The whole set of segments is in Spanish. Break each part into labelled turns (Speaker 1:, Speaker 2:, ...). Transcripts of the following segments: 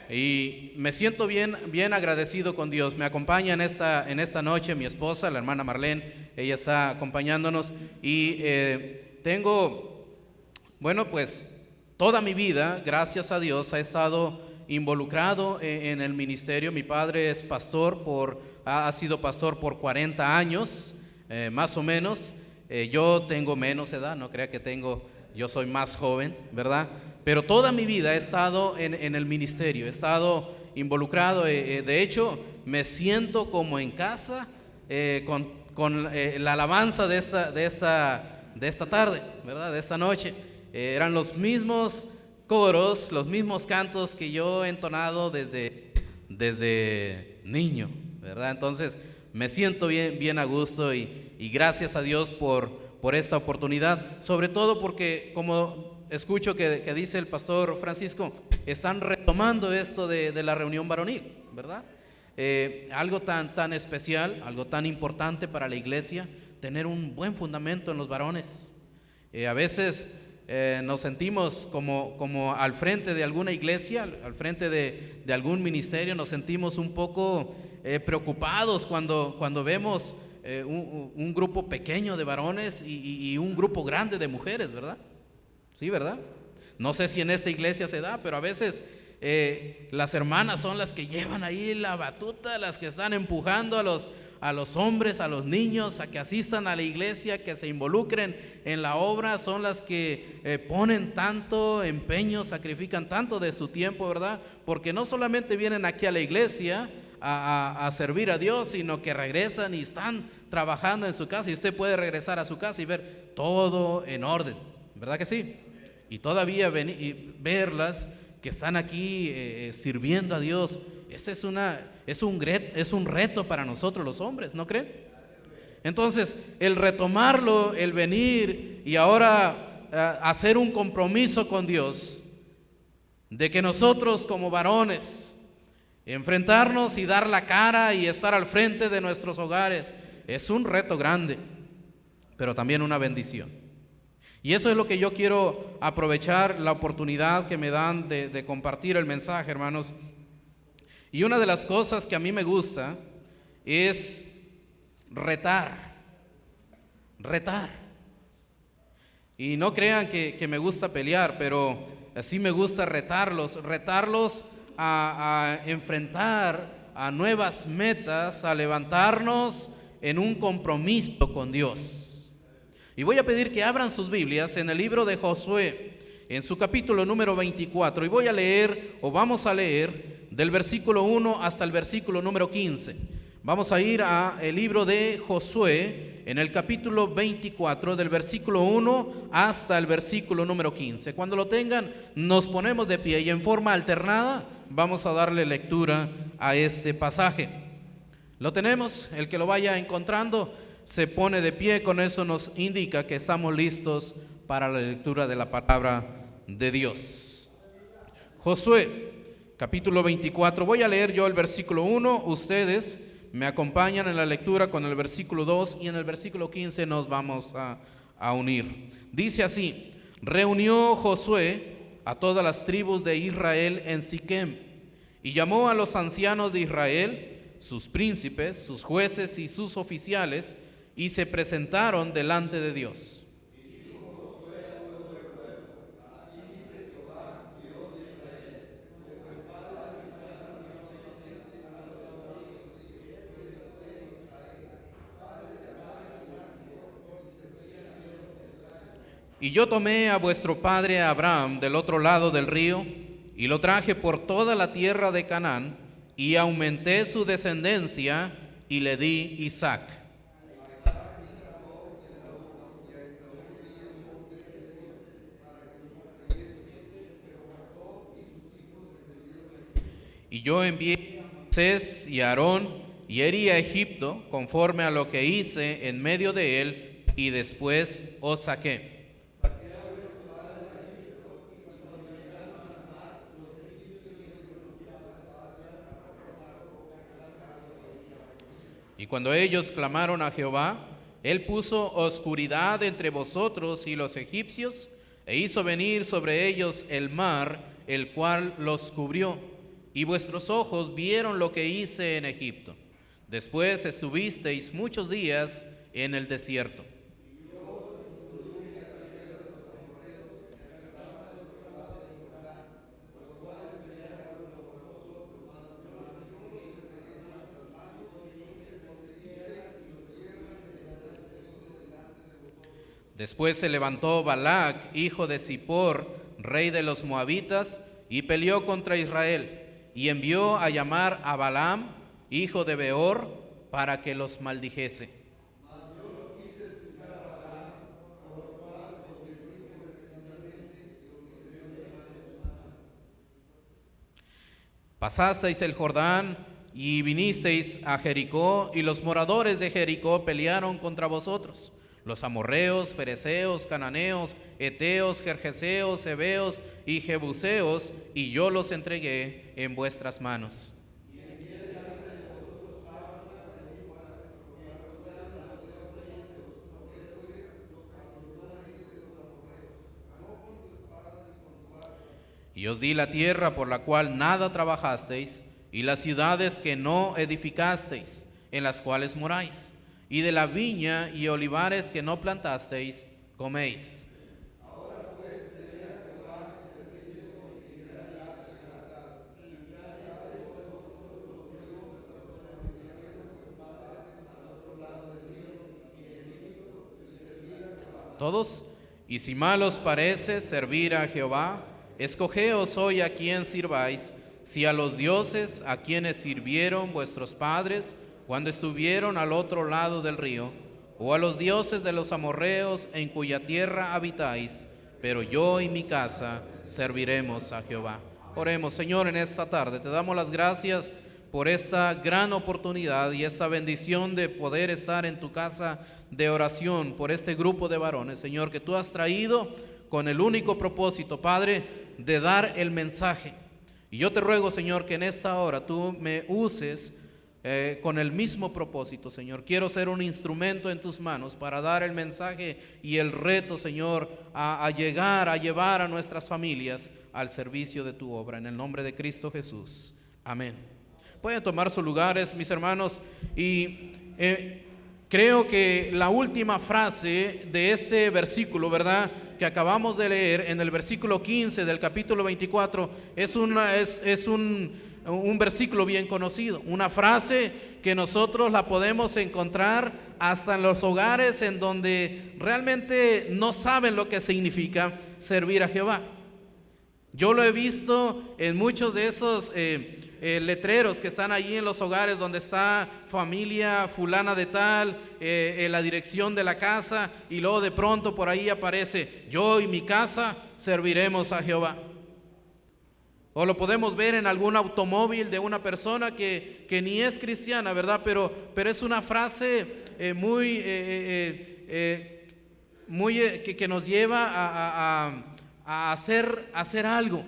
Speaker 1: Y me siento bien agradecido con Dios. Me acompaña en esta noche mi esposa, la hermana Marlene. Ella está acompañándonos. Y pues toda mi vida, gracias a Dios, he estado involucrado en el ministerio. Mi padre es pastor, ha sido pastor por 40 años, más o menos. Yo tengo menos edad, no crea que yo soy más joven, ¿verdad? Pero toda mi vida he estado en el ministerio, he estado involucrado. De hecho, me siento como en casa con la alabanza de esta tarde, ¿verdad? De esta noche. Eran los mismos coros, los mismos cantos que yo he entonado desde niño, ¿verdad? Entonces me siento bien a gusto y gracias a Dios por esta oportunidad, sobre todo porque, como escucho que dice el pastor Francisco, están retomando esto de la reunión varonil, ¿verdad? Algo tan especial, algo tan importante para la iglesia, tener un buen fundamento en los varones. A veces nos sentimos como al frente de alguna iglesia, al frente de algún ministerio, nos sentimos un poco preocupados cuando vemos un grupo pequeño de varones y un grupo grande de mujeres, ¿verdad? Sí, ¿verdad? No sé si en esta iglesia se da, pero a veces las hermanas son las que llevan ahí la batuta, las que están empujando a los hombres, a los niños, a que asistan a la iglesia, que se involucren en la obra. Son las que ponen tanto empeño, sacrifican tanto de su tiempo, ¿verdad? Porque no solamente vienen aquí a la iglesia a servir a Dios, sino que regresan y están trabajando en su casa. Y usted puede regresar a su casa y ver todo en orden, ¿verdad que sí? Y todavía verlas que están aquí sirviendo a Dios. Ese es un reto para nosotros los hombres, ¿no creen? Entonces, el retomarlo, el venir y ahora hacer un compromiso con Dios de que nosotros como varones enfrentarnos y dar la cara y estar al frente de nuestros hogares es un reto grande, pero también una bendición. Y eso es lo que yo quiero aprovechar, la oportunidad que me dan de compartir el mensaje, hermanos. Y una de las cosas que a mí me gusta es retar. Y no crean que me gusta pelear, pero sí me gusta retarlos a enfrentar a nuevas metas, a levantarnos en un compromiso con Dios. Y voy a pedir que abran sus Biblias en el libro de Josué, en su capítulo número 24, y vamos a leer del versículo 1 hasta el versículo número 15. Vamos a ir al libro de Josué, en el capítulo 24, del versículo 1 hasta el versículo número 15. Cuando lo tengan, nos ponemos de pie y en forma alternada vamos a darle lectura a este pasaje. ¿Lo tenemos? El que lo vaya encontrando se pone de pie. Con eso nos indica que estamos listos para la lectura de la palabra de Dios. Josué, capítulo 24. Voy a leer yo el versículo 1. Ustedes me acompañan en la lectura con el versículo 2 y en el versículo 15 nos vamos a unir. Dice así: reunió Josué a todas las tribus de Israel en Siquem y llamó a los ancianos de Israel, sus príncipes, sus jueces y sus oficiales, y se presentaron delante de Dios. Y yo tomé a vuestro padre Abraham del otro lado del río, y lo traje por toda la tierra de Canaán, y aumenté su descendencia, y le di Isaac. Y yo envié a Moisés y a Aarón, y herí a Egipto, conforme a lo que hice en medio de él, y después os saqué. Y cuando ellos clamaron a Jehová, él puso oscuridad entre vosotros y los egipcios, e hizo venir sobre ellos el mar, el cual los cubrió, y vuestros ojos vieron lo que hice en Egipto. Después estuvisteis muchos días en el desierto. Después se levantó Balac, hijo de Zippor, rey de los moabitas, y peleó contra Israel, y envió a llamar a Balaam, hijo de Beor, para que los maldijese. Pasasteis el Jordán y vinisteis a Jericó, y los moradores de Jericó pelearon contra vosotros, los amorreos, fereceos, cananeos, eteos, gergeseos, heveos y jebuseos, y yo los entregué en vuestras manos. Y os di la tierra por la cual nada trabajasteis, y las ciudades que no edificasteis, en las cuales moráis, y de la viña y olivares que no plantasteis, coméis. Todos, y si mal os parece servir a Jehová, escogeos hoy a quién sirváis, si a los dioses a quienes sirvieron vuestros padres cuando estuvieron al otro lado del río, o a los dioses de los amorreos en cuya tierra habitáis, pero yo y mi casa serviremos a Jehová. Oremos. Señor, en esta tarde te damos las gracias por esta gran oportunidad y esta bendición de poder estar en tu casa de oración, por este grupo de varones, Señor, que tú has traído con el único propósito, Padre, de dar el mensaje. Y yo te ruego, Señor, que en esta hora tú me uses con el mismo propósito, Señor. Quiero ser un instrumento en tus manos para dar el mensaje y el reto, Señor, a llegar, a llevar a nuestras familias al servicio de tu obra. En el nombre de Cristo Jesús. Amén. Pueden tomar sus lugares, mis hermanos, y creo que la última frase de este versículo, ¿verdad?, que acabamos de leer en el versículo 15 del capítulo 24, es un versículo bien conocido, una frase que nosotros la podemos encontrar hasta en los hogares en donde realmente no saben lo que significa servir a Jehová. Yo lo he visto en muchos de esos letreros que están allí en los hogares donde está familia fulana de tal, la dirección de la casa, y luego de pronto por ahí aparece: yo y mi casa serviremos a Jehová. O lo podemos ver en algún automóvil de una persona que ni es cristiana, ¿verdad? Pero es una frase que nos lleva a hacer algo,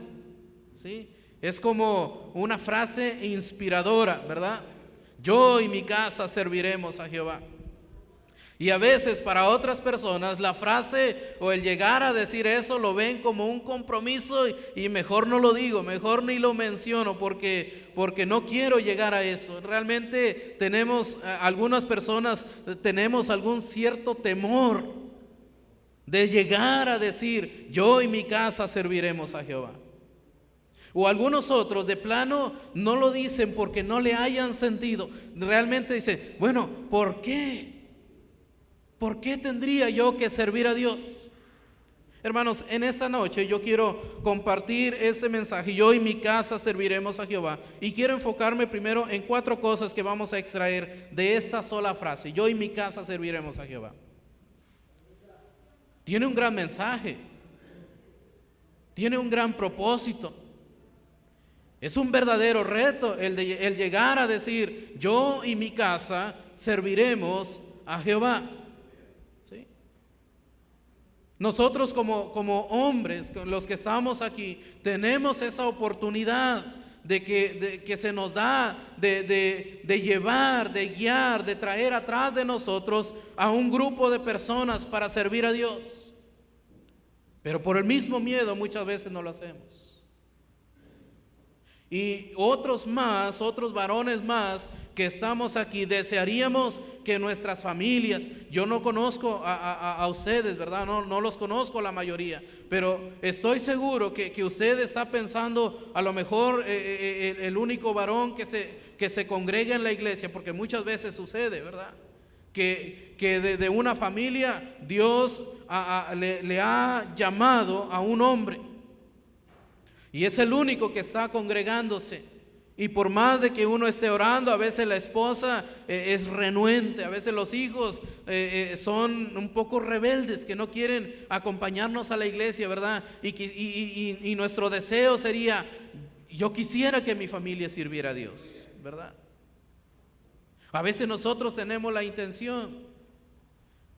Speaker 1: ¿sí? Es como una frase inspiradora, ¿verdad? Yo y mi casa serviremos a Jehová. Y a veces para otras personas la frase o el llegar a decir eso lo ven como un compromiso y mejor no lo digo, mejor ni lo menciono porque no quiero llegar a eso. Realmente algunas personas tenemos algún cierto temor de llegar a decir: yo y mi casa serviremos a Jehová. O algunos otros de plano no lo dicen porque no le hayan sentido. Realmente dicen: bueno, ¿por qué? ¿Por qué tendría yo que servir a Dios? Hermanos, en esta noche yo quiero compartir ese mensaje: yo y mi casa serviremos a Jehová. Y quiero enfocarme primero en 4 cosas que vamos a extraer de esta sola frase: yo y mi casa serviremos a Jehová. Tiene un gran mensaje, tiene un gran propósito. Es un verdadero reto el llegar a decir: yo y mi casa serviremos a Jehová. ¿Sí? Nosotros como hombres, los que estamos aquí, tenemos esa oportunidad de que se nos da de llevar, de guiar, de traer atrás de nosotros a un grupo de personas para servir a Dios. Pero por el mismo miedo muchas veces no lo hacemos. Y otros más, otros varones más que estamos aquí, desearíamos que nuestras familias, yo no conozco a ustedes, ¿verdad? No los conozco la mayoría, pero estoy seguro que usted está pensando a lo mejor el único varón que se congrega en la iglesia, porque muchas veces sucede, ¿verdad? Que de una familia Dios le ha llamado a un hombre. Y es el único que está congregándose. Y por más de que uno esté orando, a veces la esposa es renuente, a veces los hijos son un poco rebeldes, que no quieren acompañarnos a la iglesia, ¿verdad? Y nuestro deseo sería, yo quisiera que mi familia sirviera a Dios, ¿verdad? A veces nosotros tenemos la intención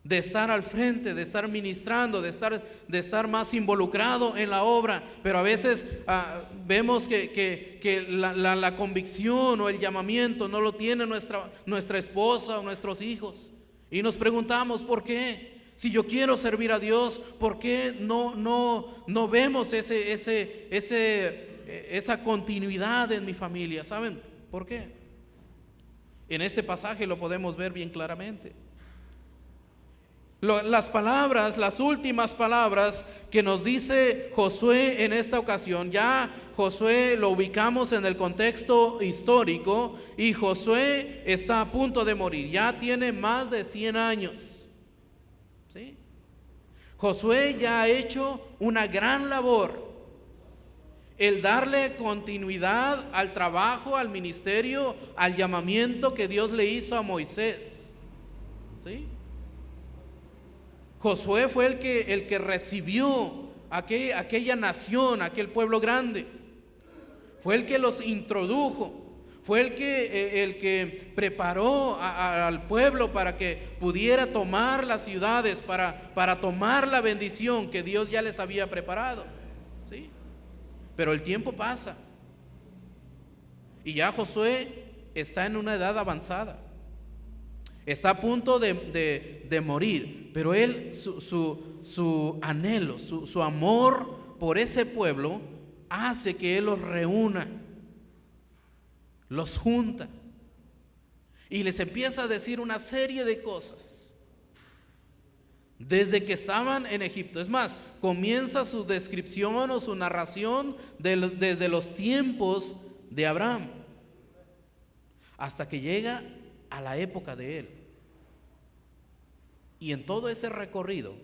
Speaker 1: de estar al frente, de estar ministrando, de estar más involucrado en la obra, pero a veces vemos que la convicción o el llamamiento no lo tiene nuestra esposa o nuestros hijos, y nos preguntamos ¿por qué? Si yo quiero servir a Dios, ¿por qué no vemos esa continuidad en mi familia? ¿Saben por qué? En este pasaje lo podemos ver bien claramente. Las últimas palabras que nos dice Josué en esta ocasión, ya Josué lo ubicamos en el contexto histórico, y Josué está a punto de morir, ya tiene más de 100 años, ¿sí? Josué ya ha hecho una gran labor, el darle continuidad al trabajo, al ministerio, al llamamiento que Dios le hizo a Moisés, ¿sí? Josué fue el que recibió aquella nación, aquel pueblo grande. Fue el que los introdujo. Fue el que preparó al pueblo para que pudiera tomar las ciudades, para tomar la bendición que Dios ya les había preparado, ¿sí? Pero el tiempo pasa y ya Josué está en una edad avanzada. Está a punto de morir, pero él, su anhelo, su amor por ese pueblo hace que él los reúna, los junta y les empieza a decir una serie de cosas desde que estaban en Egipto. Es más, comienza su descripción o su narración desde los tiempos de Abraham hasta que llega a la época de él. Y en todo ese recorrido,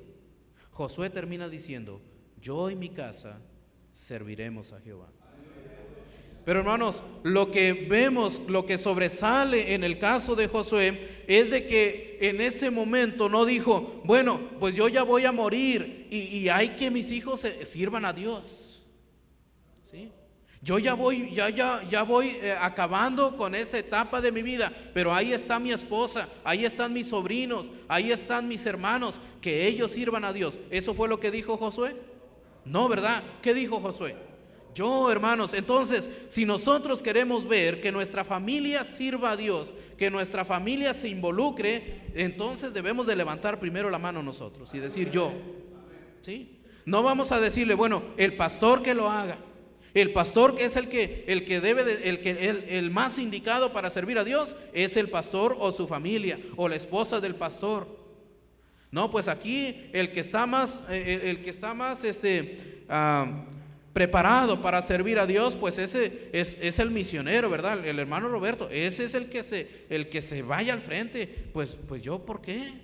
Speaker 1: Josué termina diciendo: yo y mi casa serviremos a Jehová. Pero hermanos, lo que vemos, lo que sobresale en el caso de Josué es de que en ese momento no dijo: bueno, pues yo ya voy a morir y hay que mis hijos sirvan a Dios, ¿sí? Yo ya voy acabando con esta etapa de mi vida, pero ahí está mi esposa, ahí están mis sobrinos, ahí están mis hermanos, que ellos sirvan a Dios. ¿Eso fue lo que dijo Josué? No, ¿verdad? ¿Qué dijo Josué? Yo, hermanos, entonces, si nosotros queremos ver que nuestra familia sirva a Dios, que nuestra familia se involucre, entonces debemos de levantar primero la mano nosotros y decir yo, ¿sí? No vamos a decirle, bueno, el pastor que lo haga. El pastor es el más indicado para servir a Dios, es el pastor o su familia o la esposa del pastor. No, pues aquí el que está más preparado para servir a Dios, pues ese es el misionero, ¿verdad? El hermano Roberto, ese es el que se vaya al frente. Pues yo, ¿por qué?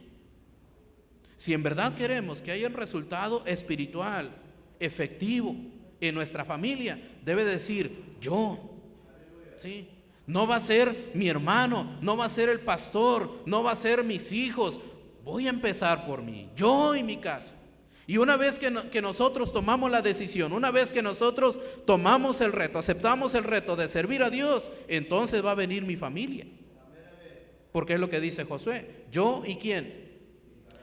Speaker 1: Si en verdad queremos que haya un resultado espiritual efectivo en nuestra familia, debe decir yo, ¿sí? No va a ser mi hermano, no va a ser el pastor, no va a ser mis hijos. Voy a empezar por mí, yo y mi casa. Y una vez que nosotros tomamos la decisión, una vez que nosotros tomamos el reto, aceptamos el reto de servir a Dios, entonces va a venir mi familia. Porque es lo que dice Josué, yo y quién,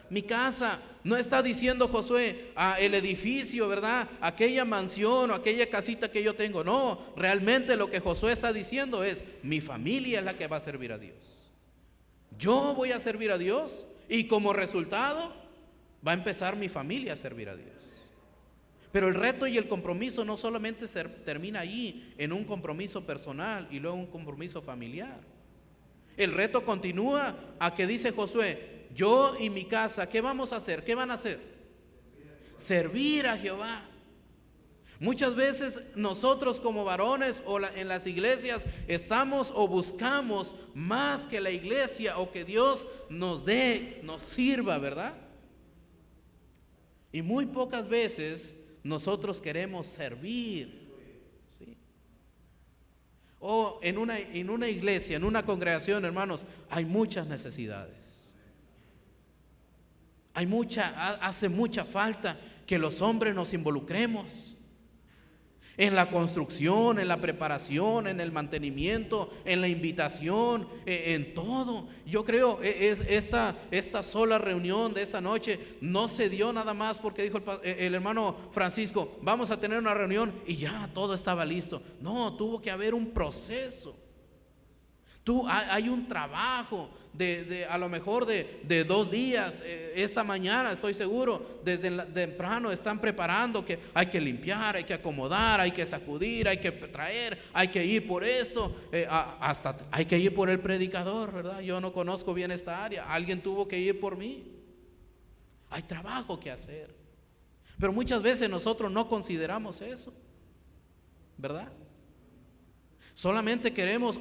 Speaker 1: mi casa. No está diciendo Josué el edificio, ¿verdad? Aquella mansión o aquella casita que yo tengo. No, realmente lo que Josué está diciendo es: mi familia es la que va a servir a Dios. Yo voy a servir a Dios y como resultado va a empezar mi familia a servir a Dios. Pero el reto y el compromiso no solamente termina ahí, en un compromiso personal y luego un compromiso familiar. El reto continúa a que dice Josué: yo y mi casa, ¿qué vamos a hacer? ¿Qué van a hacer? Servir a Jehová. Muchas veces nosotros como varones o en las iglesias estamos o buscamos más que la iglesia o que Dios nos dé, nos sirva, ¿verdad? Y muy pocas veces nosotros queremos servir, ¿sí? O en una iglesia, en una congregación, hermanos, hay muchas necesidades. Hace mucha falta que los hombres nos involucremos en la construcción, en la preparación, en el mantenimiento, en la invitación, en todo. Yo creo esta sola reunión de esta noche no se dio nada más porque dijo el hermano Francisco: vamos a tener una reunión y ya todo estaba listo. No, tuvo que haber un proceso. Hay un trabajo a lo mejor de 2 días. Esta mañana estoy seguro, desde temprano están preparando que hay que limpiar, hay que acomodar, hay que sacudir, hay que traer, hay que ir por esto, hasta hay que ir por el predicador, ¿verdad? Yo no conozco bien esta área, alguien tuvo que ir por mí. Hay trabajo que hacer, pero muchas veces nosotros no consideramos eso, ¿verdad? Solamente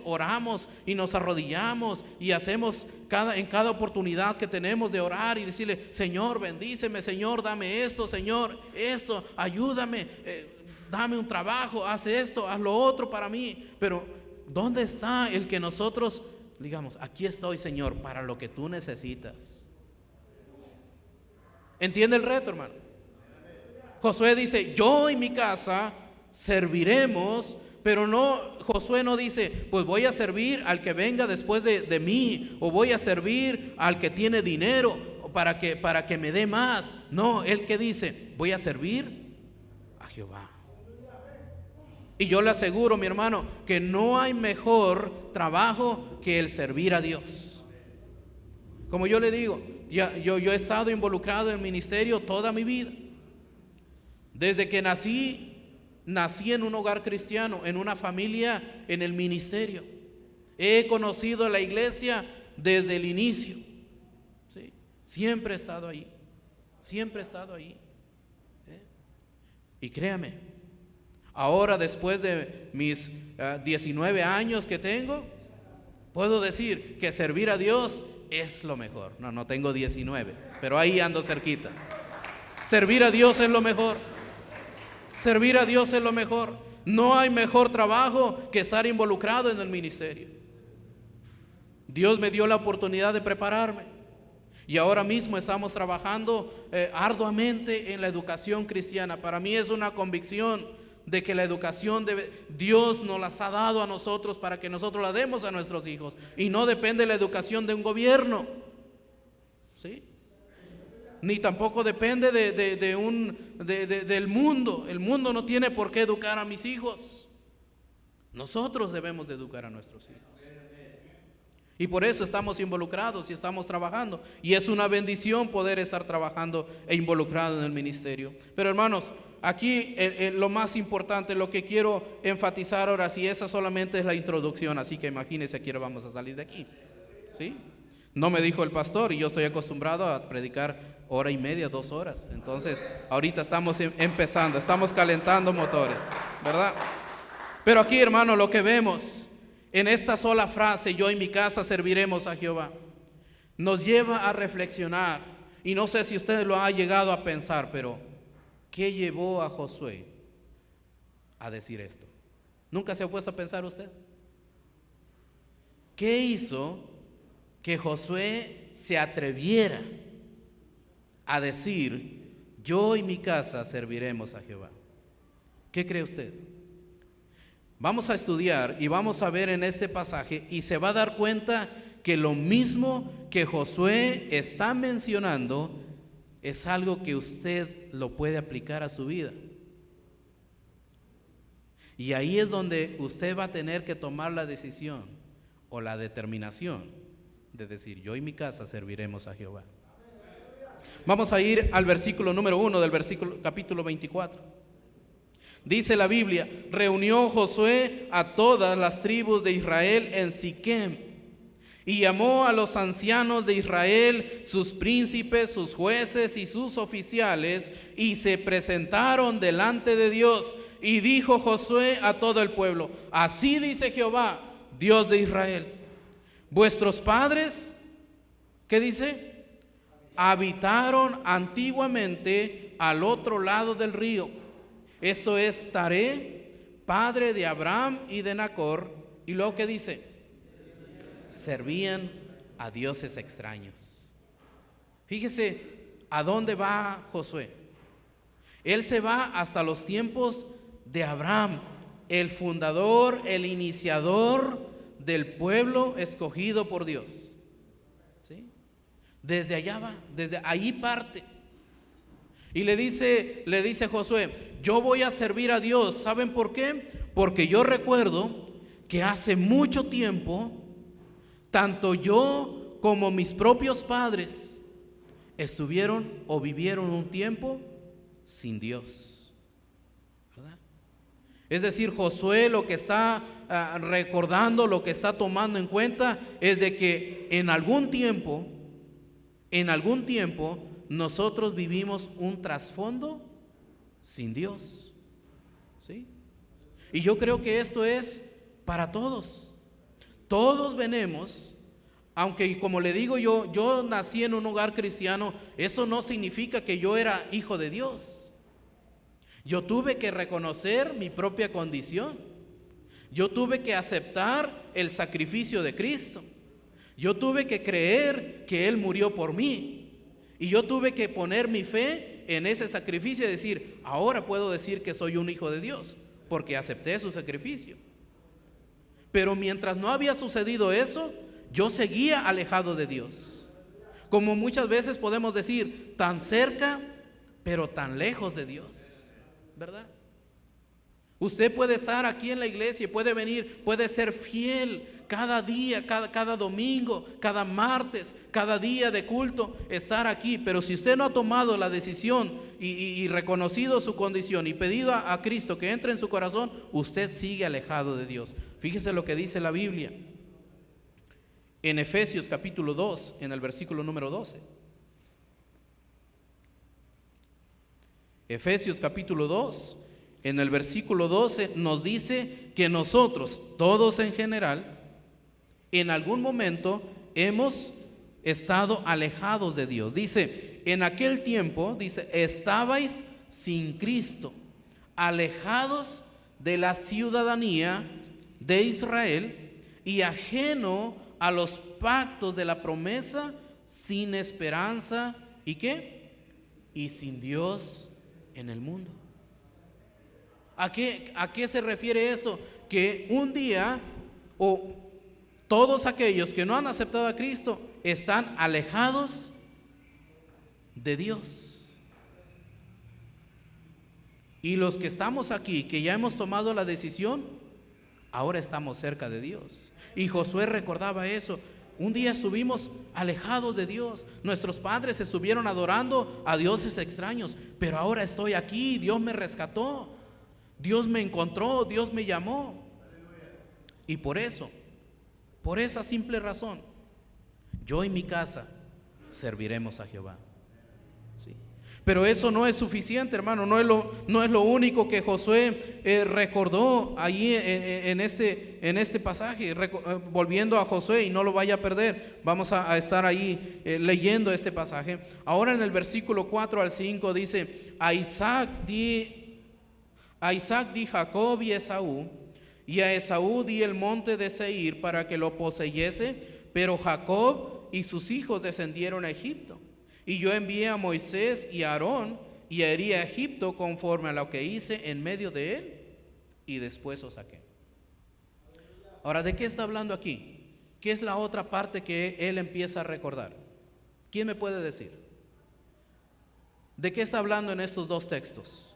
Speaker 1: oramos y nos arrodillamos y hacemos en cada oportunidad que tenemos de orar y decirle: Señor, bendíceme, Señor, dame esto, Señor, esto, ayúdame, dame un trabajo, haz esto, haz lo otro para mí. Pero ¿dónde está el que nosotros digamos: aquí estoy, Señor, para lo que tú necesitas? ¿Entiende el reto, hermano? Josué dice: yo y mi casa serviremos. Pero Josué no dice: pues voy a servir al que venga después de mí, o voy a servir al que tiene dinero para que me dé más. No, él que dice: voy a servir a Jehová. Y yo le aseguro, mi hermano, que no hay mejor trabajo que el servir a Dios. Como yo le digo, yo he estado involucrado en el ministerio toda mi vida. Desde que nací en un hogar cristiano, en una familia, en el ministerio. He conocido la iglesia desde el inicio, ¿sí? Siempre he estado ahí, siempre he estado ahí. Y créame, ahora después de mis 19 años que tengo, puedo decir que servir a Dios es lo mejor. No tengo 19, pero ahí ando cerquita. Servir a Dios es lo mejor. Servir a Dios es lo mejor. No hay mejor trabajo que estar involucrado en el ministerio. Dios me dio la oportunidad de prepararme y ahora mismo estamos trabajando arduamente en la educación cristiana. Para mí es una convicción de que la educación Dios nos las ha dado a nosotros para que nosotros la demos a nuestros hijos, y no depende la educación de un gobierno, ¿sí? Ni tampoco depende del mundo. El mundo no tiene por qué educar a mis hijos. Nosotros debemos de educar a nuestros hijos. Y por eso estamos involucrados y estamos trabajando. Y es una bendición poder estar trabajando e involucrado en el ministerio. Pero hermanos, aquí lo más importante, lo que quiero enfatizar ahora, si esa solamente es la introducción, así que imagínense, aquí vamos a salir de aquí, ¿sí? No me dijo el pastor y yo estoy acostumbrado a predicar 1:30, 2 horas. Entonces ahorita estamos empezando, estamos calentando motores, ¿verdad? Pero aquí, hermano, lo que vemos en esta sola frase: yo y mi casa serviremos a Jehová, nos lleva a reflexionar. Y no sé si usted lo ha llegado a pensar, pero ¿qué llevó a Josué a decir esto? ¿Nunca se ha puesto a pensar usted? ¿Qué hizo que Josué se atreviera a decir: yo y mi casa serviremos a Jehová? ¿Qué cree usted? Vamos a estudiar y vamos a ver en este pasaje, y se va a dar cuenta que lo mismo que Josué está mencionando es algo que usted lo puede aplicar a su vida. Y ahí es donde usted va a tener que tomar la decisión o la determinación de decir: yo y mi casa serviremos a Jehová. Vamos a ir al versículo número 1 del capítulo 24. Dice la Biblia, reunió Josué a todas las tribus de Israel en Siquem y llamó a los ancianos de Israel, sus príncipes, sus jueces y sus oficiales, y se presentaron delante de Dios. Y dijo Josué a todo el pueblo, así dice Jehová, Dios de Israel, vuestros padres, ¿qué dice? Habitaron antiguamente al otro lado del río. Esto es Taré, padre de Abraham y de Nacor. Y luego, ¿qué dice? Servían a dioses extraños. Fíjese a dónde va Josué. Él se va hasta los tiempos de Abraham, el fundador, el iniciador del pueblo escogido por Dios. ¿Sí? Desde allá va, desde ahí parte. Y le dice Josué, yo voy a servir a Dios. ¿Saben por qué? Porque yo recuerdo que hace mucho tiempo, tanto yo como mis propios padres estuvieron o vivieron un tiempo sin Dios, ¿verdad? Es decir, Josué lo que está recordando, lo que está tomando en cuenta es de que en algún tiempo nosotros vivimos un trasfondo sin Dios, ¿sí? Y yo creo que esto es para todos. Todos venimos, aunque como le digo yo nací en un hogar cristiano, eso no significa que yo era hijo de Dios. Yo tuve que reconocer mi propia condición. Yo tuve que aceptar el sacrificio de Cristo. Yo tuve que creer que Él murió por mí. Y yo tuve que poner mi fe en ese sacrificio y decir, ahora puedo decir que soy un hijo de Dios, porque acepté su sacrificio. Pero mientras no había sucedido eso, yo seguía alejado de Dios. Como muchas veces podemos decir, tan cerca, pero tan lejos de Dios, ¿verdad? Usted puede estar aquí en la iglesia, puede venir, puede ser fiel cada día, cada domingo, cada martes, cada día de culto, estar aquí. Pero si usted no ha tomado la decisión y reconocido su condición y pedido a Cristo que entre en su corazón, usted sigue alejado de Dios. Fíjese lo que dice la Biblia en Efesios capítulo 2, en el versículo número 12. Efesios capítulo 2, en el versículo 12 nos dice que nosotros, todos en general, en algún momento hemos estado alejados de Dios. Dice, en aquel tiempo, dice, estabais sin Cristo, alejados de la ciudadanía de Israel y ajeno a los pactos de la promesa, sin esperanza, ¿y qué? Y sin Dios en el mundo. ¿A qué se refiere eso? Que un día, o todos aquellos que no han aceptado a Cristo están alejados de Dios. Y los que estamos aquí, que ya hemos tomado la decisión, ahora estamos cerca de Dios. Y Josué recordaba eso. Un día estuvimos alejados de Dios. Nuestros padres estuvieron adorando a dioses extraños, pero ahora estoy aquí, Dios me rescató. Dios me encontró, Dios me llamó. Y por eso, por esa simple razón, yo y mi casa serviremos a Jehová. ¿Sí? Pero eso no es suficiente, hermano. No es lo único que Josué recordó allí en este pasaje. Volviendo a Josué, y no lo vaya a perder, vamos a estar ahí leyendo este pasaje. Ahora en el versículo 4 al 5 dice, a Isaac di Jacob y Esaú, y a Esaú di el monte de Seir para que lo poseyese, pero Jacob y sus hijos descendieron a Egipto. Y yo envié a Moisés y a Aarón y herí a Egipto conforme a lo que hice en medio de él, y después os saqué. Ahora, ¿de qué está hablando aquí? ¿Qué es la otra parte que él empieza a recordar? ¿Quién me puede decir? ¿De qué está hablando en estos dos textos?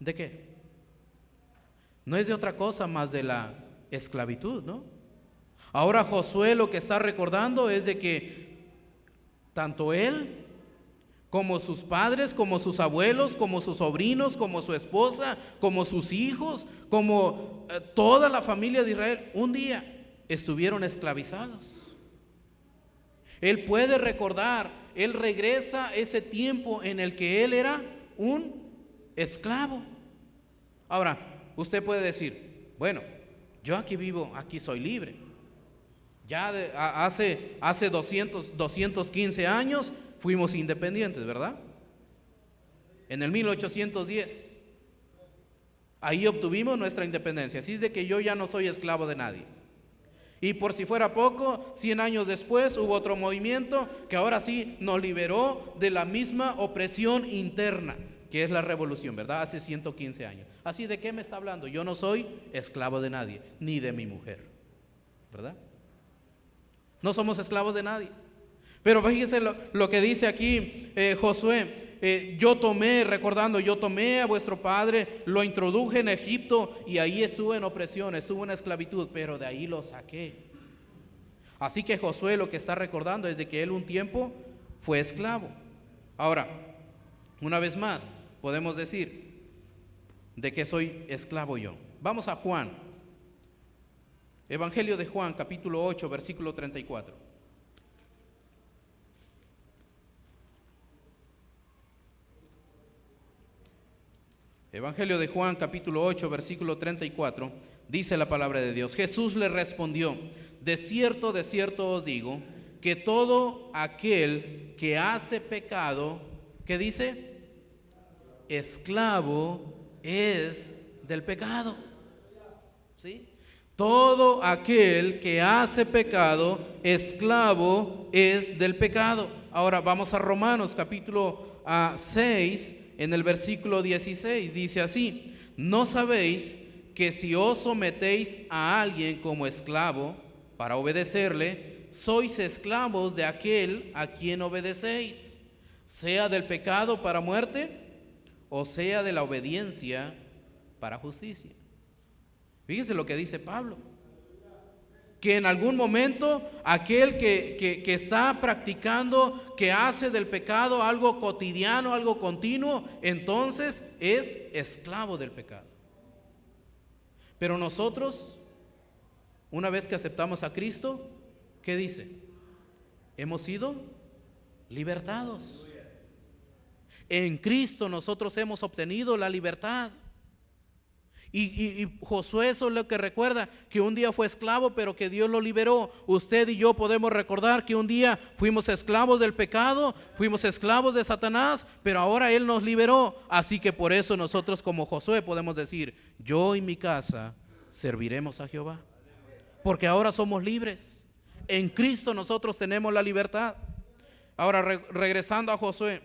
Speaker 1: ¿De qué? No es de otra cosa más de la esclavitud, ¿no? Ahora Josué lo que está recordando es de que tanto él como sus padres, como sus abuelos, como sus sobrinos, como su esposa, como sus hijos, como toda la familia de Israel, un día estuvieron esclavizados. Él puede recordar, él regresa ese tiempo en el que él era un esclavo. Ahora, usted puede decir, bueno, yo aquí vivo, aquí soy libre. Ya hace 215 años fuimos independientes, ¿verdad? En el 1810. Ahí obtuvimos nuestra independencia. Así es de que yo ya no soy esclavo de nadie. Y por si fuera poco, 100 años después hubo otro movimiento que ahora sí nos liberó de la misma opresión interna, que es la revolución, ¿verdad? Hace 115 años. Así, ¿de qué me está hablando? Yo no soy esclavo de nadie, ni de mi mujer, ¿verdad? No somos esclavos de nadie. Pero fíjese lo que dice aquí Josué. Yo tomé a vuestro padre, lo introduje en Egipto y ahí estuvo en opresión, estuvo en esclavitud, pero de ahí lo saqué. Así que Josué lo que está recordando es de que él un tiempo fue esclavo. Ahora, una vez más, podemos decir de que soy esclavo yo. Vamos a Juan, Evangelio de Juan, capítulo 8, versículo 34. Evangelio de Juan, capítulo 8, versículo 34, dice la palabra de Dios. Jesús le respondió: de cierto os digo, que todo aquel que hace pecado, ¿qué dice? Esclavo es del pecado. ¿Sí? Todo aquel que hace pecado, esclavo es del pecado. Ahora vamos a Romanos, capítulo 6. En el versículo 16 dice así: ¿no sabéis que si os sometéis a alguien como esclavo para obedecerle, sois esclavos de aquel a quien obedecéis, sea del pecado para muerte o sea de la obediencia para justicia? Fíjense lo que dice Pablo, que en algún momento aquel que está practicando, que hace del pecado algo cotidiano, algo continuo, entonces es esclavo del pecado. Pero nosotros, una vez que aceptamos a Cristo, ¿qué dice? Hemos sido libertados. En Cristo nosotros hemos obtenido la libertad. Y Josué eso es lo que recuerda, que un día fue esclavo, pero que Dios lo liberó. Usted y yo podemos recordar que un día fuimos esclavos del pecado, fuimos esclavos de Satanás, pero ahora Él nos liberó. Así que por eso nosotros como Josué podemos decir: yo y mi casa serviremos a Jehová, porque ahora somos libres. En Cristo nosotros tenemos la libertad. Ahora regresando a Josué,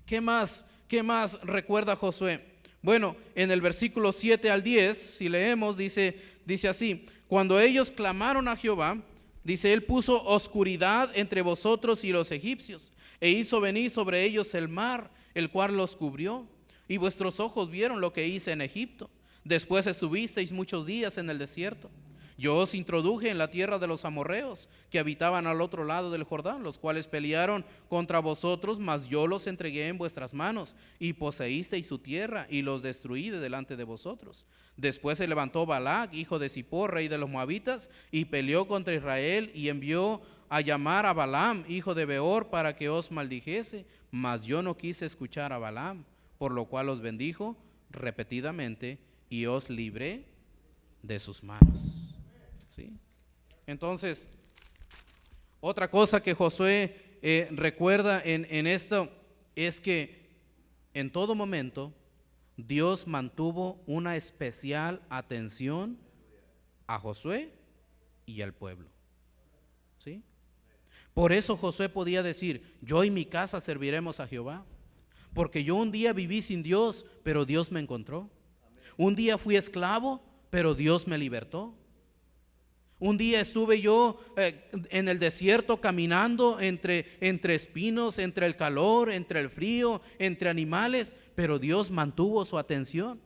Speaker 1: ¿qué más recuerda Josué? Bueno, en el versículo 7 al 10, si leemos, dice así: cuando ellos clamaron a Jehová, dice, Él puso oscuridad entre vosotros y los egipcios, e hizo venir sobre ellos el mar, el cual los cubrió, y vuestros ojos vieron lo que hice en Egipto. Después estuvisteis muchos días en el desierto. Yo os introduje en la tierra de los amorreos, que habitaban al otro lado del Jordán, los cuales pelearon contra vosotros, mas yo los entregué en vuestras manos, y poseísteis su tierra, y los destruí de delante de vosotros. Después se levantó Balac, hijo de Zippor, rey de los moabitas, y peleó contra Israel, y envió a llamar a Balaam, hijo de Beor, para que os maldijese, mas yo no quise escuchar a Balaam, por lo cual os bendijo repetidamente, y os libré de sus manos. ¿Sí? Entonces, otra cosa que Josué recuerda en esto es que en todo momento Dios mantuvo una especial atención a Josué y al pueblo. ¿Sí? Por eso Josué podía decir: yo y mi casa serviremos a Jehová, porque yo un día viví sin Dios, pero Dios me encontró. Un día fui esclavo, pero Dios me libertó. Un día estuve yo en el desierto caminando entre espinos, entre el calor, entre el frío, entre animales, pero Dios mantuvo su atención.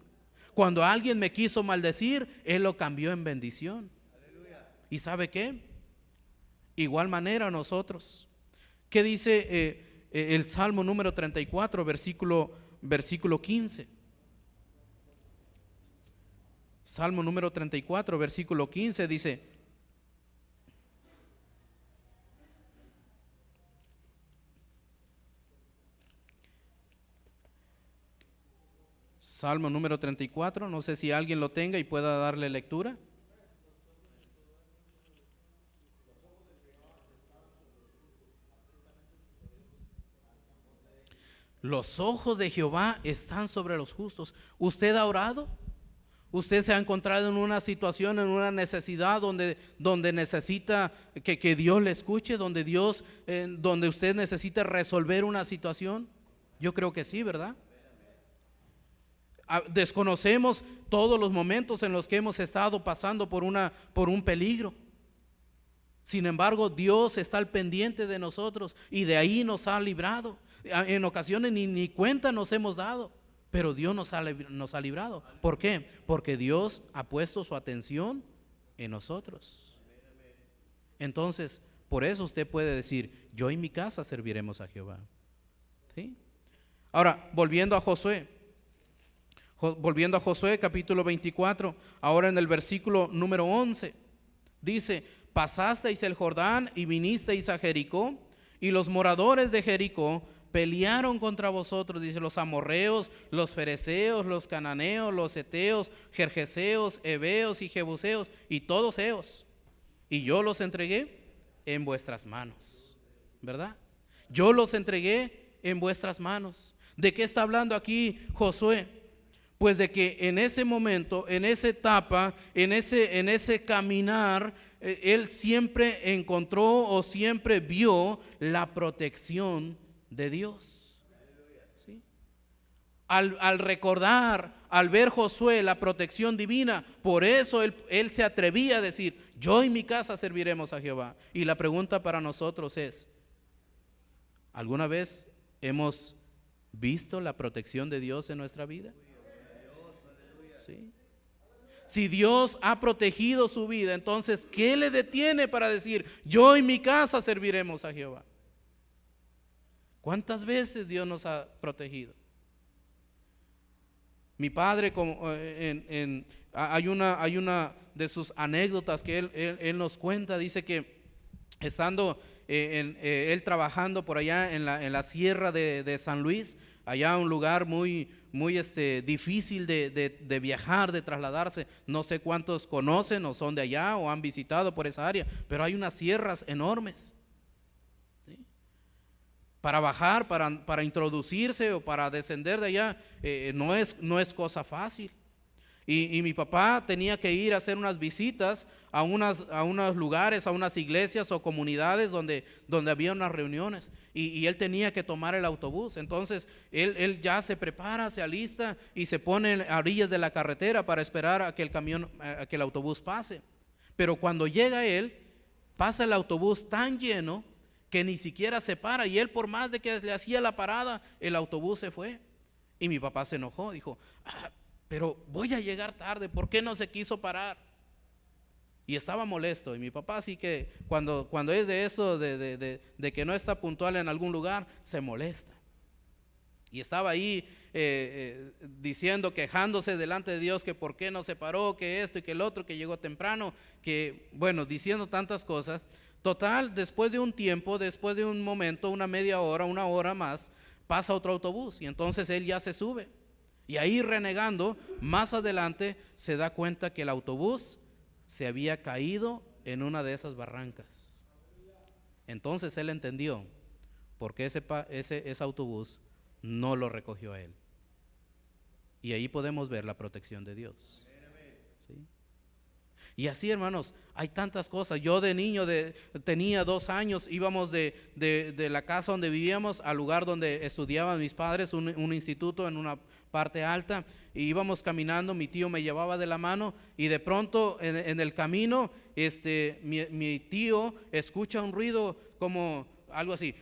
Speaker 1: Cuando alguien me quiso maldecir, Él lo cambió en bendición. Aleluya. ¿Y sabe qué? Igual manera nosotros. ¿Qué dice el Salmo número 34, versículo 15. Salmo número 34, versículo 15 dice: Salmo número 34, no sé si alguien lo tenga y pueda darle lectura. Los ojos de Jehová están sobre los justos. ¿Usted ha orado? ¿Usted se ha encontrado en una situación, en una necesidad donde necesita que Dios le escuche, donde usted necesita resolver una situación? Yo creo que sí, ¿verdad? Desconocemos todos los momentos en los que hemos estado pasando por un peligro. Sin embargo, Dios está al pendiente de nosotros y de ahí nos ha librado. En ocasiones ni cuenta nos hemos dado, pero Dios nos ha librado. ¿Por qué? Porque Dios ha puesto su atención en nosotros. Entonces, por eso usted puede decir: yo y mi casa serviremos a Jehová. ¿Sí? Ahora, volviendo a Josué capítulo 24, ahora en el versículo número 11, dice: pasasteis el Jordán y vinisteis a Jericó, y los moradores de Jericó pelearon contra vosotros, dice, los amorreos, los fereceos, los cananeos, los heteos, gergeseos, heveos y jebuseos, y todos eos, y yo los entregué en vuestras manos. ¿Verdad? Yo los entregué en vuestras manos. ¿De qué está hablando aquí Josué? Pues de que en ese momento, en esa etapa, en ese caminar, él siempre encontró o siempre vio la protección de Dios. ¿Sí? Al recordar, al ver Josué la protección divina, por eso él se atrevía a decir: yo y mi casa serviremos a Jehová. Y la pregunta para nosotros es: ¿alguna vez hemos visto la protección de Dios en nuestra vida? ¿Sí? Si Dios ha protegido su vida, entonces ¿qué le detiene para decir: yo y mi casa serviremos a Jehová? ¿Cuántas veces Dios nos ha protegido? Mi padre, hay una de sus anécdotas que él nos cuenta. Dice que estando él trabajando por allá en la sierra de San Luis, allá un lugar muy difícil de viajar, de trasladarse. No sé cuántos conocen o son de allá o han visitado por esa área, pero hay unas sierras enormes. ¿Sí? Para bajar, para introducirse o para descender de allá, no es cosa fácil. Y mi papá tenía que ir a hacer unas visitas a unos lugares, a unas iglesias o comunidades donde había unas reuniones, y él tenía que tomar el autobús. Entonces él ya se prepara, se alista y se pone a orillas de la carretera para esperar a que el autobús pase. Pero cuando llega él, pasa el autobús tan lleno que ni siquiera se para, y él, por más de que le hacía la parada, el autobús se fue. Y mi papá se enojó, dijo: pero voy a llegar tarde, ¿por qué no se quiso parar? Y estaba molesto. Y mi papá sí que cuando es de eso, de que no está puntual en algún lugar, se molesta. Y estaba ahí diciendo, quejándose delante de Dios, que por qué no se paró, que esto y que el otro, que llegó temprano, que bueno, diciendo tantas cosas. Total, después de un tiempo, después de un momento, una media hora, una hora más, pasa otro autobús, y entonces él ya se sube. Y ahí, renegando, más adelante se da cuenta que el autobús se había caído en una de esas barrancas. Entonces él entendió por qué ese autobús no lo recogió a él. Y ahí podemos ver la protección de Dios. ¿Sí? Y así, hermanos, hay tantas cosas. Yo de niño, tenía 2 años, íbamos de la casa donde vivíamos al lugar donde estudiaban mis padres, un instituto en una parte alta, y íbamos caminando. Mi tío me llevaba de la mano, y de pronto en el camino mi tío escucha un ruido como algo así.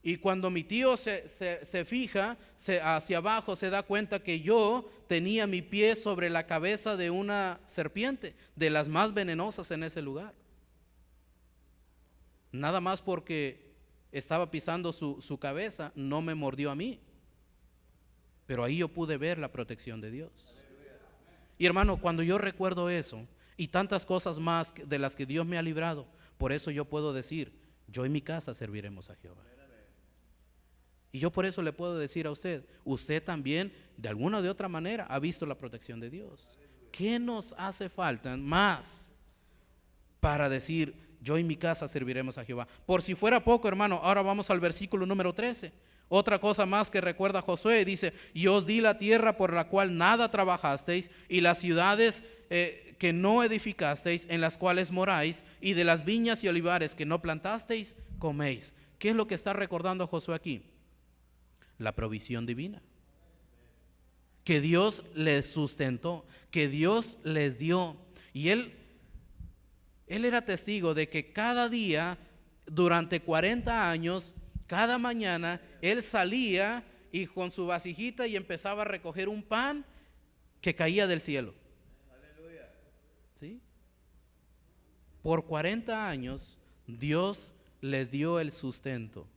Speaker 1: Y cuando mi tío se fija hacia abajo, se da cuenta que yo tenía mi pie sobre la cabeza de una serpiente, de las más venenosas en ese lugar. Nada más porque estaba pisando su cabeza, no me mordió a mí. Pero ahí yo pude ver la protección de Dios. Y hermano, cuando yo recuerdo eso y tantas cosas más de las que Dios me ha librado, por eso yo puedo decir, yo y mi casa serviremos a Jehová. Y yo por eso le puedo decir a usted, usted también de alguna o de otra manera ha visto la protección de Dios. ¿Qué nos hace falta más para decir, yo y mi casa serviremos a Jehová? Por si fuera poco, hermano, ahora vamos al versículo número 13. Otra cosa más que recuerda Josué, dice, y os di la tierra por la cual nada trabajasteis, y las ciudades que no edificasteis, en las cuales moráis, y de las viñas y olivares que no plantasteis, coméis. ¿Qué es lo que está recordando Josué aquí? La provisión divina. Que Dios les sustentó, que Dios les dio. Y él era testigo de que cada día, durante 40 años, cada mañana, él salía y con su vasijita y empezaba a recoger un pan que caía del cielo. Aleluya. ¿Sí? Por 40 años, Dios les dio el sustento.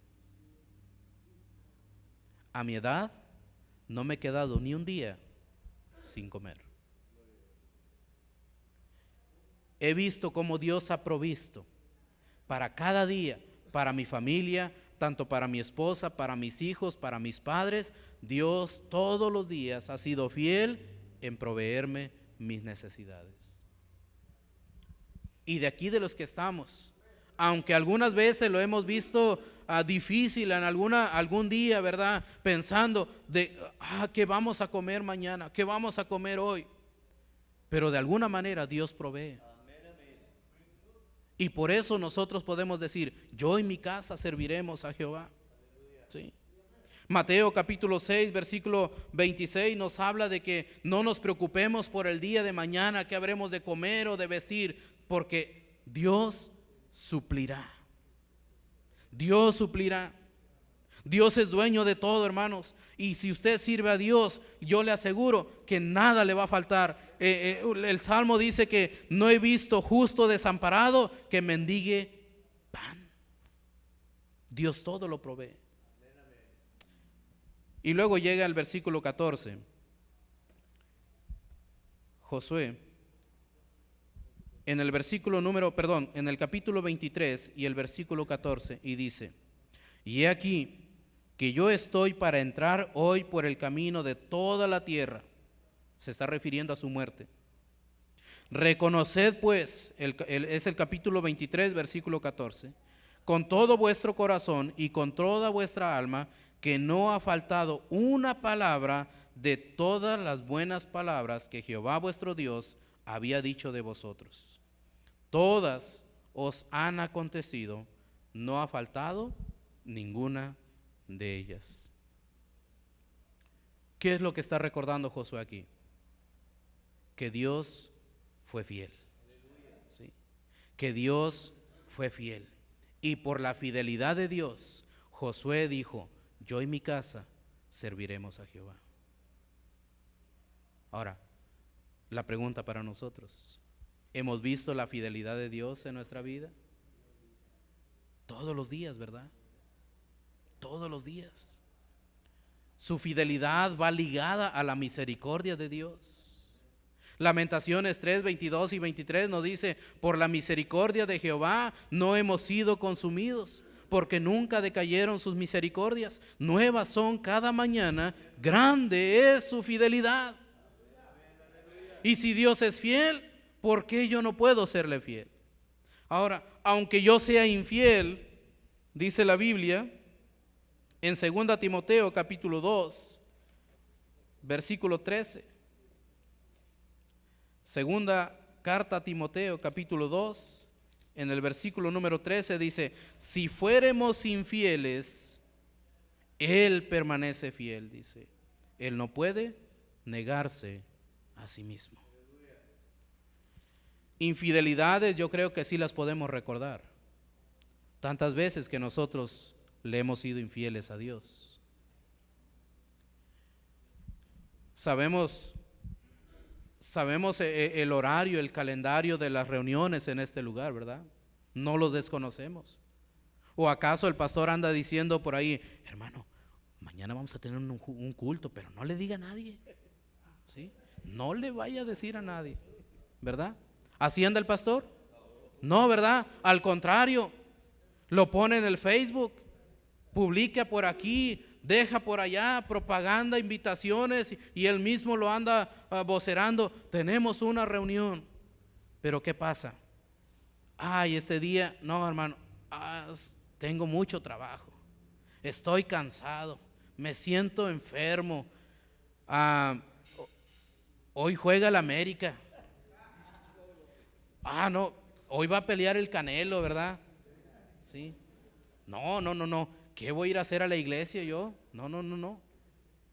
Speaker 1: A mi edad, no me he quedado ni un día sin comer. He visto cómo Dios ha provisto para cada día, para mi familia, tanto para mi esposa, para mis hijos, para mis padres. Dios todos los días ha sido fiel en proveerme mis necesidades. Y de aquí de los que estamos, aunque algunas veces lo hemos visto difícil en algún día, ¿verdad? Pensando de ¿qué vamos a comer mañana? ¿Qué vamos a comer hoy? Pero de alguna manera Dios provee. Y por eso nosotros podemos decir, yo y mi casa serviremos a Jehová. ¿Sí? Mateo capítulo 6, versículo 26 nos habla de que no nos preocupemos por el día de mañana, qué habremos de comer o de vestir, porque Dios suplirá. Dios suplirá. Dios es dueño de todo, hermanos. Y si usted sirve a Dios, yo le aseguro que nada le va a faltar. El Salmo dice que no he visto justo desamparado que mendigue pan. Dios todo lo provee. Y luego llega el versículo 14. Josué, en el capítulo 23 y el versículo 14, y dice, y he aquí que yo estoy para entrar hoy por el camino de toda la tierra. Se está refiriendo a su muerte. Reconoced pues, es el capítulo 23, versículo 14, con todo vuestro corazón y con toda vuestra alma, que no ha faltado una palabra de todas las buenas palabras que Jehová vuestro Dios había dicho de vosotros. Todas os han acontecido, no ha faltado ninguna de ellas. ¿Qué es lo que está recordando Josué aquí? Que Dios fue fiel. ¿Sí? Que Dios fue fiel. Y por la fidelidad de Dios, Josué dijo, yo y mi casa serviremos a Jehová. Ahora, la pregunta para nosotros, ¿hemos visto la fidelidad de Dios en nuestra vida? Todos los días, ¿verdad? Todos los días. Su fidelidad va ligada a la misericordia de Dios. Lamentaciones 3, 22 y 23 nos dice, por la misericordia de Jehová no hemos sido consumidos, porque nunca decayeron sus misericordias. Nuevas son cada mañana, grande es su fidelidad. Y si Dios es fiel, ¿por qué yo no puedo serle fiel? Ahora, aunque yo sea infiel, dice la Biblia, en 2 Timoteo capítulo 2, versículo 13. Segunda carta a Timoteo capítulo 2, en el versículo número 13 dice, si fuéremos infieles, Él permanece fiel, dice. Él no puede negarse a sí mismo. Infidelidades yo creo que sí las podemos recordar. Tantas veces que nosotros le hemos sido infieles a Dios. Sabemos el horario, el calendario de las reuniones en este lugar, ¿verdad? No los desconocemos. ¿O acaso el pastor anda diciendo por ahí, hermano, mañana vamos a tener un culto, pero no le diga a nadie? ¿Sí? No le vaya a decir a nadie, ¿verdad? ¿Así anda el pastor? No, ¿verdad? Al contrario, lo pone en el Facebook, publica por aquí, deja por allá propaganda, invitaciones, y él mismo lo anda vocerando. Tenemos una reunión. Pero ¿qué pasa? Ay, este día, no, hermano, tengo mucho trabajo, estoy cansado, me siento enfermo. Hoy juega el América. No, hoy va a pelear el Canelo, ¿verdad? Sí. No. ¿Qué voy a ir a hacer a la iglesia yo? No.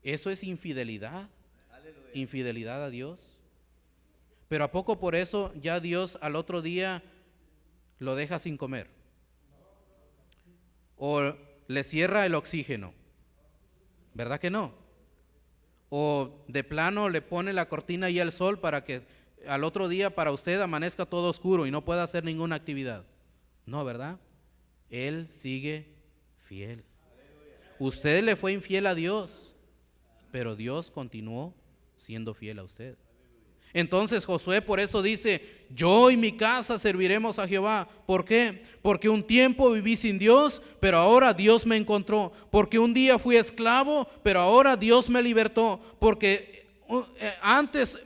Speaker 1: Eso es infidelidad. Infidelidad a Dios. Pero ¿a poco por eso ya Dios al otro día lo deja sin comer? ¿O le cierra el oxígeno? ¿Verdad que no? ¿O de plano le pone la cortina y el sol para que al otro día para usted amanezca todo oscuro y no pueda hacer ninguna actividad? No, ¿verdad? Él sigue fiel. Usted le fue infiel a Dios, pero Dios continuó siendo fiel a usted. Entonces Josué por eso dice, yo y mi casa serviremos a Jehová. ¿Por qué? Porque un tiempo viví sin Dios, pero ahora Dios me encontró. Porque un día fui esclavo, pero ahora Dios me libertó. Porque antes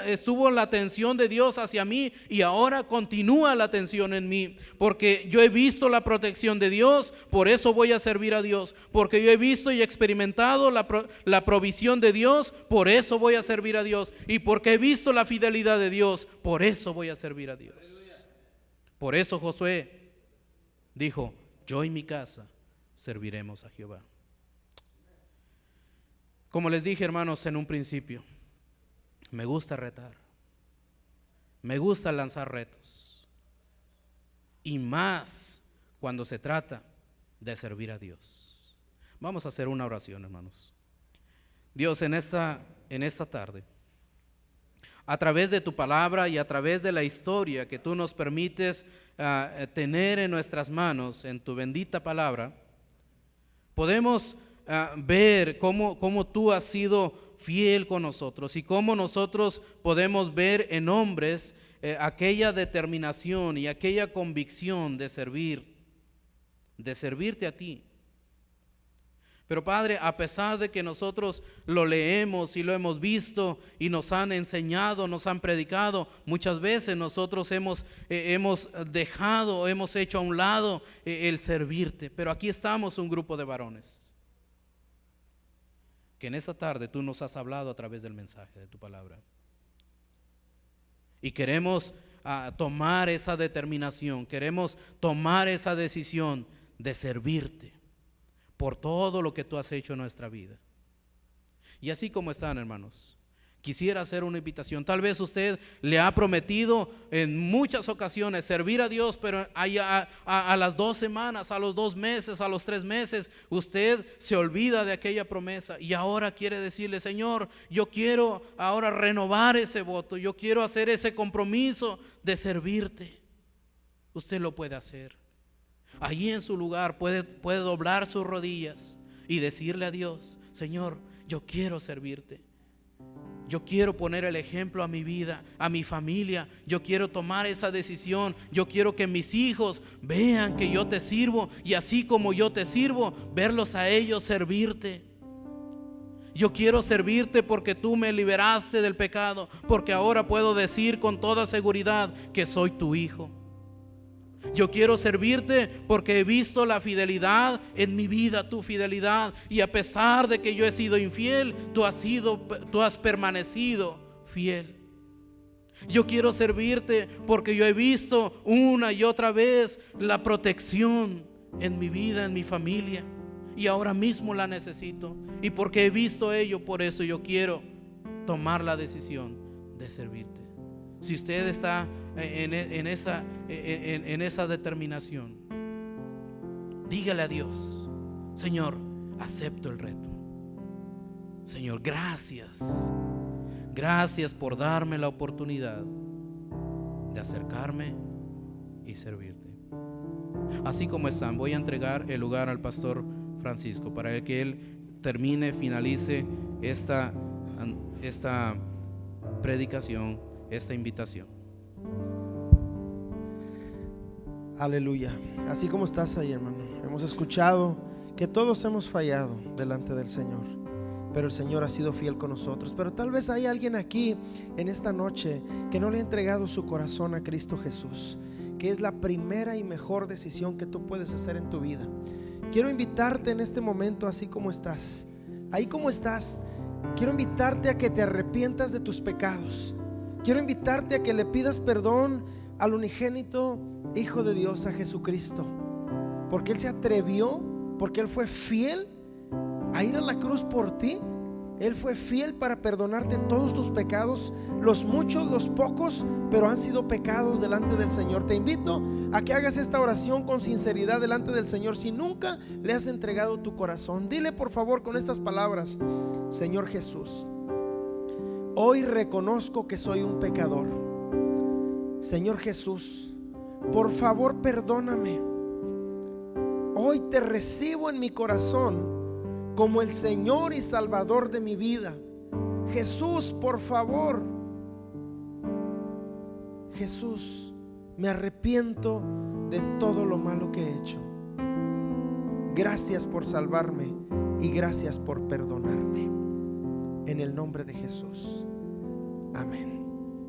Speaker 1: estuvo la atención de Dios hacia mí y ahora continúa la atención en mí. Porque yo he visto la protección de Dios, por eso voy a servir a Dios. Porque yo he visto y experimentado la provisión de Dios, por eso voy a servir a Dios. Y porque he visto la fidelidad de Dios, por eso voy a servir a Dios. Por eso Josué dijo, yo y mi casa serviremos a Jehová. Como les dije, hermanos, en un principio, me gusta retar, me gusta lanzar retos, y más cuando se trata de servir a Dios. Vamos a hacer una oración, hermanos. Dios, en esta tarde, a través de tu palabra y a través de la historia que tú nos permites tener en nuestras manos, en tu bendita palabra, podemos ver cómo tú has sido fiel con nosotros y cómo nosotros podemos ver en hombres aquella determinación y aquella convicción de servirte a ti. Pero Padre, a pesar de que nosotros lo leemos y lo hemos visto y nos han enseñado, nos han predicado, muchas veces nosotros hemos dejado, hemos hecho a un lado el servirte. Pero aquí estamos un grupo de varones que en esta tarde tú nos has hablado a través del mensaje de tu palabra. Y queremos tomar esa determinación, queremos tomar esa decisión de servirte por todo lo que tú has hecho en nuestra vida. Y así como están, hermanos, quisiera hacer una invitación. Tal vez usted le ha prometido en muchas ocasiones servir a Dios, pero a las 2 semanas, a los 2 meses, a los 3 meses, usted se olvida de aquella promesa y ahora quiere decirle, Señor, yo quiero ahora renovar ese voto, yo quiero hacer ese compromiso de servirte. Usted lo puede hacer. Allí en su lugar puede doblar sus rodillas y decirle a Dios, Señor, yo quiero servirte. Yo quiero poner el ejemplo a mi vida, a mi familia. Yo quiero tomar esa decisión. Yo quiero que mis hijos vean que yo te sirvo y así como yo te sirvo, verlos a ellos servirte. Yo quiero servirte porque tú me liberaste del pecado, porque ahora puedo decir con toda seguridad que soy tu hijo. Yo quiero servirte porque he visto la fidelidad en mi vida, tu fidelidad, y a pesar de que yo he sido infiel, tú has permanecido fiel. Yo quiero servirte porque yo he visto una y otra vez la protección en mi vida, en mi familia, y ahora mismo la necesito, y porque he visto ello, por eso yo quiero tomar la decisión de servirte. Si usted está en esa determinación, dígale a Dios, Señor, acepto el reto. Señor, gracias por darme la oportunidad de acercarme y servirte. así como están. Voy a entregar el lugar al pastor Francisco para que él termine, finalice esta predicación, esta invitación.
Speaker 2: Aleluya. Así como estás ahí, hermano, hemos escuchado que todos hemos fallado delante del Señor, pero el Señor ha sido fiel con nosotros. Pero tal vez hay alguien aquí en esta noche que no le ha entregado su corazón a Cristo Jesús, que es la primera y mejor decisión que tú puedes hacer en tu vida. Quiero invitarte en este momento, así como estás, ahí como estás, quiero invitarte a que te arrepientas de tus pecados. Quiero invitarte a que le pidas perdón al unigénito Hijo de Dios, a Jesucristo, porque Él se atrevió, porque Él fue fiel a ir a la cruz por ti. Él fue fiel para perdonarte todos tus pecados, los muchos, los pocos, pero han sido pecados delante del Señor. Te invito a que hagas esta oración con sinceridad delante del Señor. Si nunca le has entregado tu corazón, dile por favor con estas palabras: Señor Jesús, hoy reconozco que soy un pecador. Señor Jesús, por favor perdóname. Hoy te recibo en mi corazón como el Señor y Salvador de mi vida. Jesús, por favor. Jesús, me arrepiento de todo lo malo que he hecho. Gracias por salvarme y gracias por perdonarme. En el nombre de Jesús. Amén.